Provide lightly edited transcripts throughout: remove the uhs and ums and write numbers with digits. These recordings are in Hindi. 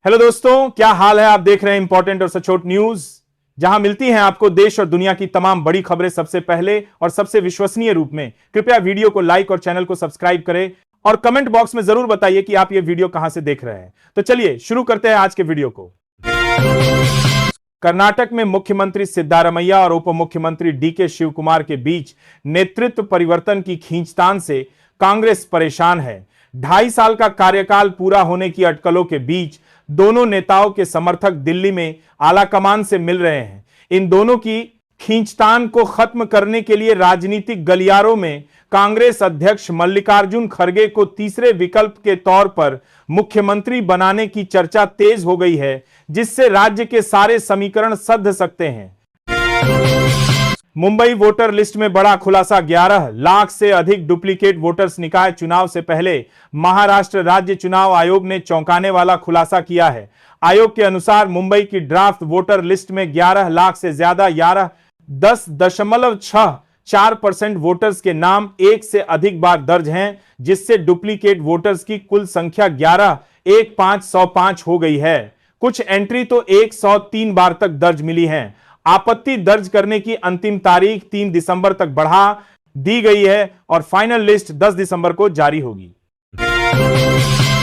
हेलो दोस्तों, क्या हाल है। आप देख रहे हैं इंपॉर्टेंट और सचोट न्यूज, जहां मिलती हैं आपको देश और दुनिया की तमाम बड़ी खबरें सबसे पहले और सबसे विश्वसनीय रूप में। कृपया वीडियो को लाइक और चैनल को सब्सक्राइब करें और कमेंट बॉक्स में जरूर बताइए कि आप ये वीडियो कहां से देख रहे हैं। तो चलिए शुरू करते हैं आज के वीडियो को। कर्नाटक में मुख्यमंत्री सिद्धारमैया और उप मुख्यमंत्री डीके शिव कुमार के बीच नेतृत्व परिवर्तन की खींचतान से कांग्रेस परेशान है। 2.5 साल का कार्यकाल पूरा होने की अटकलों के बीच दोनों नेताओं के समर्थक दिल्ली में आलाकमान से मिल रहे हैं। इन दोनों की खींचतान को खत्म करने के लिए राजनीतिक गलियारों में कांग्रेस अध्यक्ष मल्लिकार्जुन खड़गे को तीसरे विकल्प के तौर पर मुख्यमंत्री बनाने की चर्चा तेज हो गई है, जिससे राज्य के सारे समीकरण सध सकते हैं। मुंबई वोटर लिस्ट में बड़ा खुलासा। 11 लाख से अधिक डुप्लीकेट वोटर्स। निकाय चुनाव से पहले महाराष्ट्र राज्य चुनाव आयोग ने चौंकाने वाला खुलासा किया है। आयोग के अनुसार मुंबई की ड्राफ्ट वोटर लिस्ट में 11 लाख से ज्यादा 10.64% वोटर्स के नाम एक से अधिक बार दर्ज हैं, जिससे डुप्लीकेट वोटर्स की कुल संख्या 11,1505 हो गई है। कुछ एंट्री तो 103 बार तक दर्ज मिली हैं। आपत्ति दर्ज करने की अंतिम तारीख 3 दिसंबर तक बढ़ा दी गई है और फाइनल लिस्ट 10 दिसंबर को जारी होगी।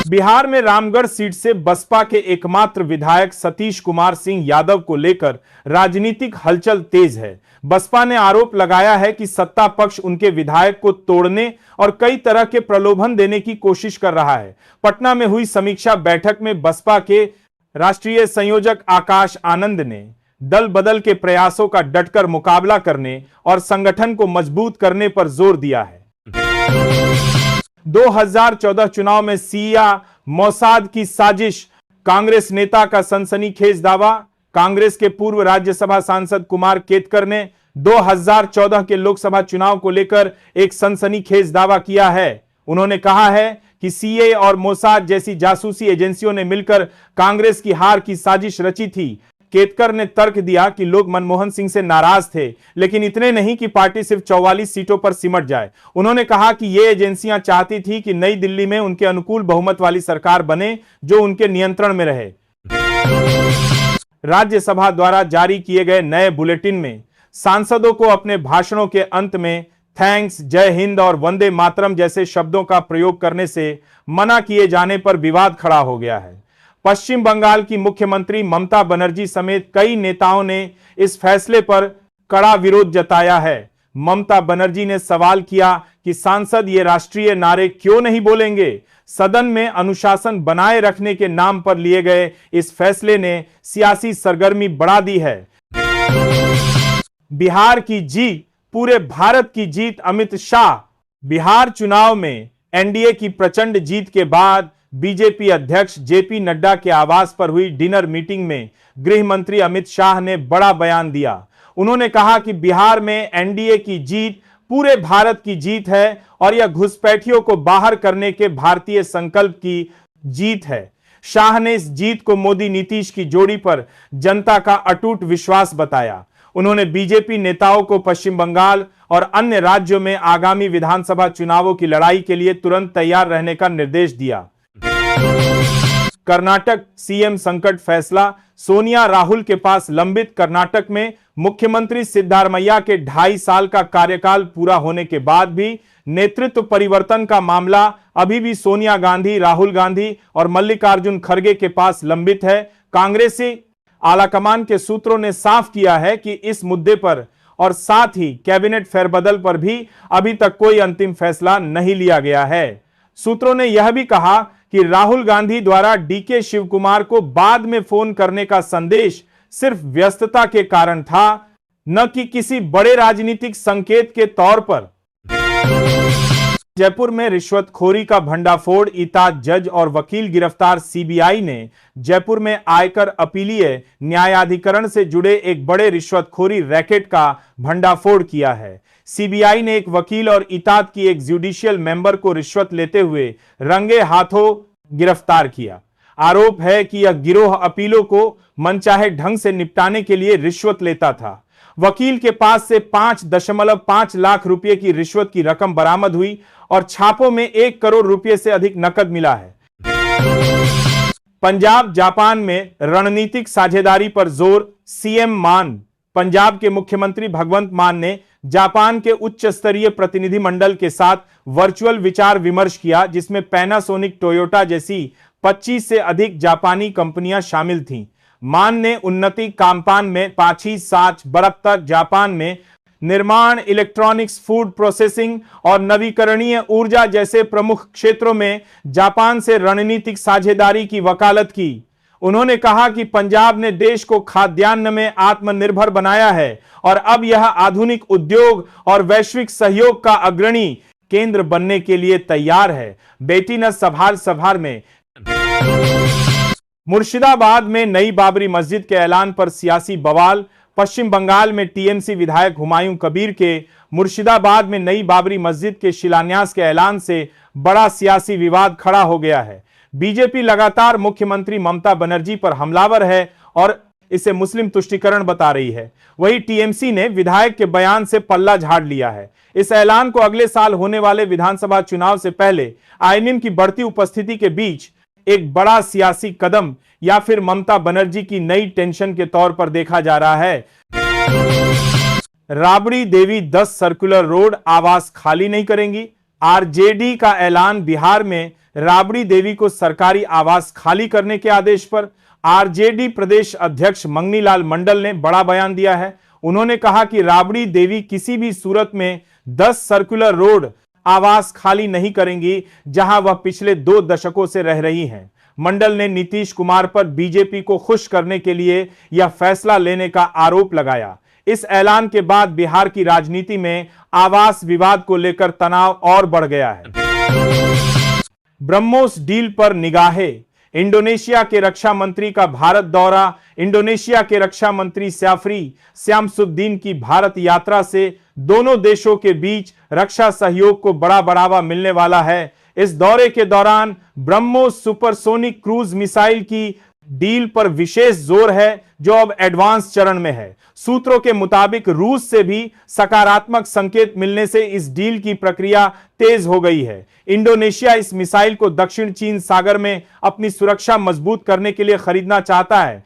बिहार में रामगढ़ सीट से बसपा के एकमात्र विधायक सतीश कुमार सिंह यादव को लेकर राजनीतिक हलचल तेज है। बसपा ने आरोप लगाया है कि सत्ता पक्ष उनके विधायक को तोड़ने और कई तरह के प्रलोभन देने की कोशिश कर रहा है। पटना में हुई समीक्षा बैठक में बसपा के राष्ट्रीय संयोजक आकाश आनंद ने दल बदल के प्रयासों का डटकर मुकाबला करने और संगठन को मजबूत करने पर जोर दिया है। 2014 चुनाव में सिया मोसाद की साजिश। कांग्रेस नेता का सनसनीखेज दावा। कांग्रेस के पूर्व राज्यसभा सांसद कुमार केतकर ने 2014 के लोकसभा चुनाव को लेकर एक सनसनीखेज दावा किया है। उन्होंने कहा है कि सीए और मोसाद जैसी जासूसी एजेंसियों ने मिलकर कांग्रेस की हार की साजिश रची थी। केतकर ने तर्क दिया कि लोग मनमोहन सिंह से नाराज थे, लेकिन इतने नहीं कि पार्टी सिर्फ 44 सीटों पर सिमट जाए। उन्होंने कहा कि ये एजेंसियां चाहती थी कि नई दिल्ली में उनके अनुकूल बहुमत वाली सरकार बने, जो उनके नियंत्रण में रहे। राज्यसभा द्वारा जारी किए गए नए बुलेटिन में सांसदों को अपने भाषणों के अंत में थैंक्स, जय हिंद और वंदे मातरम जैसे शब्दों का प्रयोग करने से मना किए जाने पर विवाद खड़ा हो गया है। पश्चिम बंगाल की मुख्यमंत्री ममता बनर्जी समेत कई नेताओं ने इस फैसले पर कड़ा विरोध जताया है। ममता बनर्जी ने सवाल किया कि सांसद ये राष्ट्रीय नारे क्यों नहीं बोलेंगे। सदन में अनुशासन बनाए रखने के नाम पर लिए गए इस फैसले ने सियासी सरगर्मी बढ़ा दी है। बिहार की जीत पूरे भारत की जीत। अमित शाह। बिहार चुनाव में एनडीए की प्रचंड जीत के बाद बीजेपी अध्यक्ष जेपी नड्डा के आवास पर हुई डिनर मीटिंग में गृह मंत्री अमित शाह ने बड़ा बयान दिया। उन्होंने कहा कि बिहार में एनडीए की जीत पूरे भारत की जीत है और यह घुसपैठियों को बाहर करने के भारतीय संकल्प की जीत है। शाह ने इस जीत को मोदी नीतीश की जोड़ी पर जनता का अटूट विश्वास बताया। उन्होंने बीजेपी नेताओं को पश्चिम बंगाल और अन्य राज्यों में आगामी विधानसभा चुनावों की लड़ाई के लिए तुरंत तैयार रहने का निर्देश दिया। कर्नाटक सीएम संकट फैसला। सोनिया राहुल के पास लंबित। कर्नाटक में मुख्यमंत्री सिद्धारमैया के 2.5 साल का कार्यकाल पूरा होने के बाद भी नेतृत्व परिवर्तन का मामला अभी भी सोनिया गांधी, राहुल गांधी और मल्लिकार्जुन खड़गे के पास लंबित है। कांग्रेसी आलाकमान के सूत्रों ने साफ किया है कि इस मुद्दे पर और साथ ही कैबिनेट फेरबदल पर भी अभी तक कोई अंतिम फैसला नहीं लिया गया है। सूत्रों ने यह भी कहा कि राहुल गांधी द्वारा डीके शिव कुमार को बाद में फोन करने का संदेश सिर्फ व्यस्तता के कारण था, न कि किसी बड़े राजनीतिक संकेत के तौर पर। जयपुर में रिश्वतखोरी का भंडाफोड़। इताद जज और वकील गिरफ्तार। सीबीआई ने जयपुर में आयकर अपीलीय न्यायाधिकरण से जुड़े एक बड़े रिश्वतखोरी रैकेट का भंडाफोड़ किया है। सीबीआई ने एक वकील और इताद की एक जुडिशियल मेंबर को रिश्वत लेते हुए रंगे हाथों गिरफ्तार किया। आरोप है कि यह गिरोह अपीलों को मनचाहे ढंग से निपटाने के लिए रिश्वत लेता था। वकील के पास से 5.5 लाख रुपए की रिश्वत की रकम बरामद हुई और छापों में 1 करोड़ रुपए से अधिक नकद मिला है। पंजाब जापान में रणनीतिक साझेदारी पर जोर, सीएम मान। पंजाब के मुख्यमंत्री भगवंत मान ने जापान के उच्च स्तरीय प्रतिनिधि मंडल के साथ वर्चुअल विचार विमर्श किया, जिसमें पैनासोनिक, टोयोटा जैसी 25 से अधिक जापानी कंपनियां शामिल थीं। मान ने उन्नति, कामपान में पाछी, साच, बरकतर, जापान में निर्माण, इलेक्ट्रॉनिक्स, फूड प्रोसेसिंग और नवीकरणीय ऊर्जा जैसे प्रमुख क्षेत्रों में जापान से रणनीतिक साझेदारी की वकालत की। उन्होंने कहा कि पंजाब ने देश को खाद्यान्न में आत्मनिर्भर बनाया है और अब यह आधुनिक उद्योग और वैश्विक सहयोग का अग्रणी केंद्र बनने के लिए तैयार है। बेटी न संभार संभार में मुर्शिदाबाद में नई बाबरी मस्जिद के ऐलान पर सियासी बवाल। पश्चिम बंगाल में टीएमसी विधायक हुमायूं कबीर के मुर्शिदाबाद में नई बाबरी मस्जिद के शिलान्यास के ऐलान से बड़ा सियासी विवाद खड़ा हो गया है। बीजेपी लगातार मुख्यमंत्री ममता बनर्जी पर हमलावर है और इसे मुस्लिम तुष्टीकरण बता रही है। वहीं टीएमसी ने विधायक के बयान से पल्ला झाड़ लिया है। इस ऐलान को अगले साल होने वाले विधानसभा चुनाव से पहले आईएमएम की बढ़ती उपस्थिति के बीच एक बड़ा सियासी कदम या फिर ममता बनर्जी की नई टेंशन के तौर पर देखा जा रहा है। राबड़ी देवी 10 सर्कुलर रोड आवास खाली नहीं करेंगी। आरजेडी का ऐलान। बिहार में राबड़ी देवी को सरकारी आवास खाली करने के आदेश पर आरजेडी प्रदेश अध्यक्ष मंगनीलाल मंडल ने बड़ा बयान दिया है। उन्होंने कहा कि राबड़ी देवी किसी भी सूरत में 10 सर्कुलर रोड आवास खाली नहीं करेंगी, जहां वह पिछले 2 दशकों से रह रही हैं। मंडल ने नीतीश कुमार पर बीजेपी को खुश करने के लिए यह फैसला लेने का आरोप लगाया। इस ऐलान के बाद बिहार की राजनीति में आवास विवाद को लेकर तनाव और बढ़ गया है। ब्रह्मोस डील पर निगाहें। इंडोनेशिया के रक्षा मंत्री का भारत दौरा। इंडोनेशिया के रक्षा मंत्री सैफरी शमसुद्दीन की भारत यात्रा से दोनों देशों के बीच रक्षा सहयोग को बड़ा बढ़ावा मिलने वाला है। इस दौरे के दौरान ब्रह्मोस सुपरसोनिक क्रूज मिसाइल की डील पर विशेष जोर है, जो अब एडवांस चरण में है। सूत्रों के मुताबिक रूस से भी सकारात्मक संकेत मिलने से इस डील की प्रक्रिया तेज हो गई है। इंडोनेशिया इस मिसाइल को दक्षिण चीन सागर में अपनी सुरक्षा मजबूत करने के लिए खरीदना चाहता है।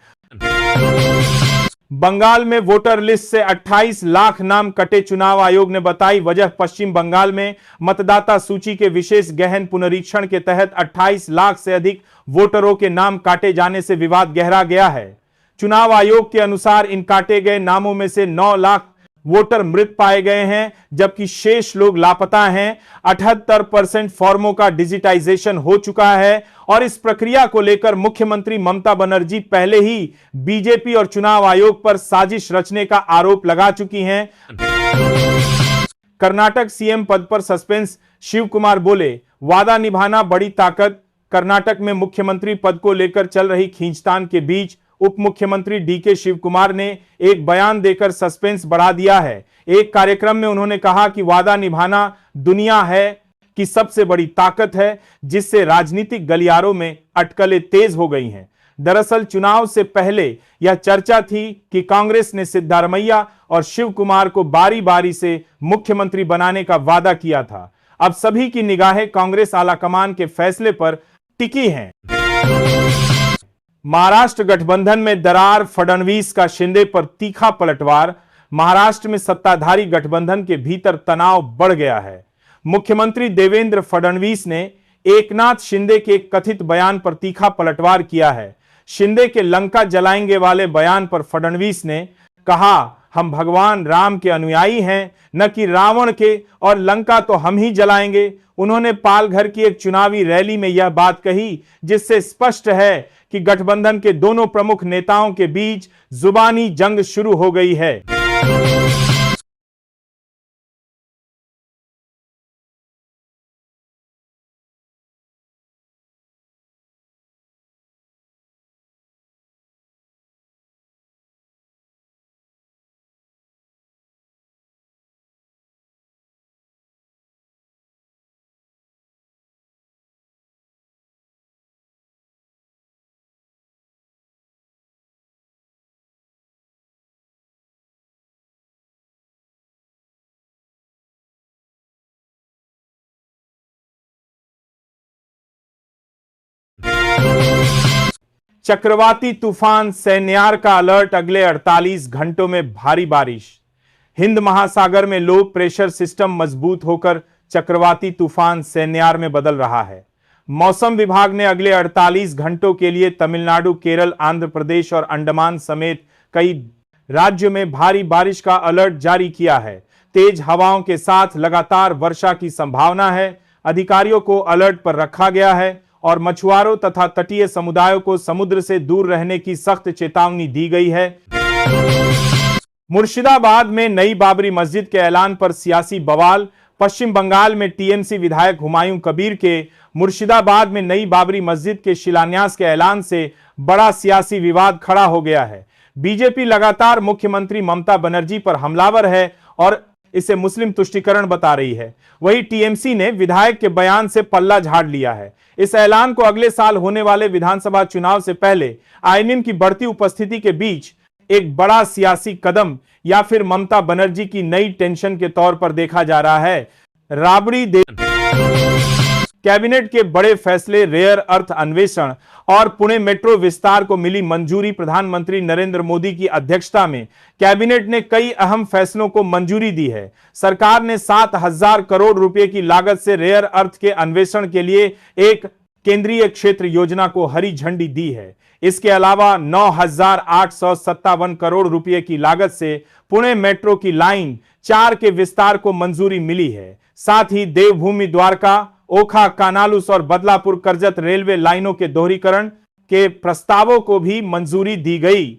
बंगाल में वोटर लिस्ट से 28 लाख नाम कटे। चुनाव आयोग ने बताई वजह। पश्चिम बंगाल में मतदाता सूची के विशेष गहन पुनरीक्षण के तहत 28 लाख से अधिक वोटरों के नाम काटे जाने से विवाद गहरा गया है। चुनाव आयोग के अनुसार इन काटे गए नामों में से 9 लाख वोटर मृत पाए गए हैं, जबकि शेष लोग लापता हैं। 78% फॉर्मों का डिजिटाइजेशन हो चुका है और इस प्रक्रिया को लेकर मुख्यमंत्री ममता बनर्जी पहले ही बीजेपी और चुनाव आयोग पर साजिश रचने का आरोप लगा चुकी हैं। कर्नाटक सीएम पद पर सस्पेंस। शिव कुमार बोले, वादा निभाना बड़ी ताकत। कर्नाटक में मुख्यमंत्री पद को लेकर चल रही खींचतान के बीच उप मुख्यमंत्री डीके शिव कुमार ने एक बयान देकर सस्पेंस बढ़ा दिया है। एक कार्यक्रम में उन्होंने कहा कि वादा निभाना दुनिया है कि सबसे बड़ी ताकत है, जिससे राजनीतिक गलियारों में अटकलें तेज हो गई हैं। दरअसल चुनाव से पहले यह चर्चा थी कि कांग्रेस ने सिद्धारमैया और शिव कुमार को बारी बारी से मुख्यमंत्री बनाने का वादा किया था। अब सभी की निगाहें कांग्रेस आलाकमान के फैसले पर टिकी हैं। महाराष्ट्र गठबंधन में दरार। फडणवीस का शिंदे पर तीखा पलटवार। महाराष्ट्र में सत्ताधारी गठबंधन के भीतर तनाव बढ़ गया है। मुख्यमंत्री देवेंद्र फडणवीस ने एकनाथ शिंदे के कथित बयान पर तीखा पलटवार किया है। शिंदे के लंका जलाएंगे वाले बयान पर फडणवीस ने कहा, हम भगवान राम के अनुयायी हैं, न कि रावण के, और लंका तो हम ही जलाएंगे। उन्होंने पालघर की एक चुनावी रैली में यह बात कही, जिससे स्पष्ट है कि गठबंधन के दोनों प्रमुख नेताओं के बीच जुबानी जंग शुरू हो गई है। चक्रवाती तूफान सैन्यार का अलर्ट, अगले 48 घंटों में भारी बारिश। हिंद महासागर में लो प्रेशर सिस्टम मजबूत होकर चक्रवाती तूफान सैन्यार में बदल रहा है। मौसम विभाग ने अगले 48 घंटों के लिए तमिलनाडु, केरल, आंध्र प्रदेश और अंडमान समेत कई राज्यों में भारी बारिश का अलर्ट जारी किया है। तेज हवाओं के साथ लगातार वर्षा की संभावना है। अधिकारियों को अलर्ट पर रखा गया है और मछुआरों तथा तटीय समुदायों को समुद्र से दूर रहने की सख्त चेतावनी दी गई है। मुर्शिदाबाद में नई बाबरी मस्जिद के ऐलान पर सियासी बवाल। पश्चिम बंगाल में टीएमसी विधायक हुमायूं कबीर के मुर्शिदाबाद में नई बाबरी मस्जिद के शिलान्यास के ऐलान से बड़ा सियासी विवाद खड़ा हो गया है। बीजेपी लगातार मुख्यमंत्री ममता बनर्जी पर हमलावर है और इसे मुस्लिम तुष्टीकरण बता रही है। वहीं टीएमसी ने विधायक के बयान से पल्ला झाड़ लिया है। इस ऐलान को अगले साल होने वाले विधानसभा चुनाव से पहले आईएनएम की बढ़ती उपस्थिति के बीच एक बड़ा सियासी कदम या फिर ममता बनर्जी की नई टेंशन के तौर पर देखा जा रहा है। राबड़ी कैबिनेट के बड़े फैसले, रेयर अर्थ अन्वेषण और पुणे मेट्रो विस्तार को मिली मंजूरी। प्रधानमंत्री नरेंद्र मोदी की अध्यक्षता में कैबिनेट ने कई अहम फैसलों को मंजूरी दी है। सरकार ने 7,000 करोड़ रुपए की लागत से रेयर अर्थ के अन्वेषण के लिए एक केंद्रीय क्षेत्र योजना को हरी झंडी दी है। इसके अलावा 9,857 करोड़ रुपए की लागत से पुणे मेट्रो की लाइन 4 के विस्तार को मंजूरी मिली है। साथ ही देवभूमि द्वारका, ओखा, कानालूस और बदलापुर करजत रेलवे लाइनों के दोहरीकरण के प्रस्तावों को भी मंजूरी दी गई।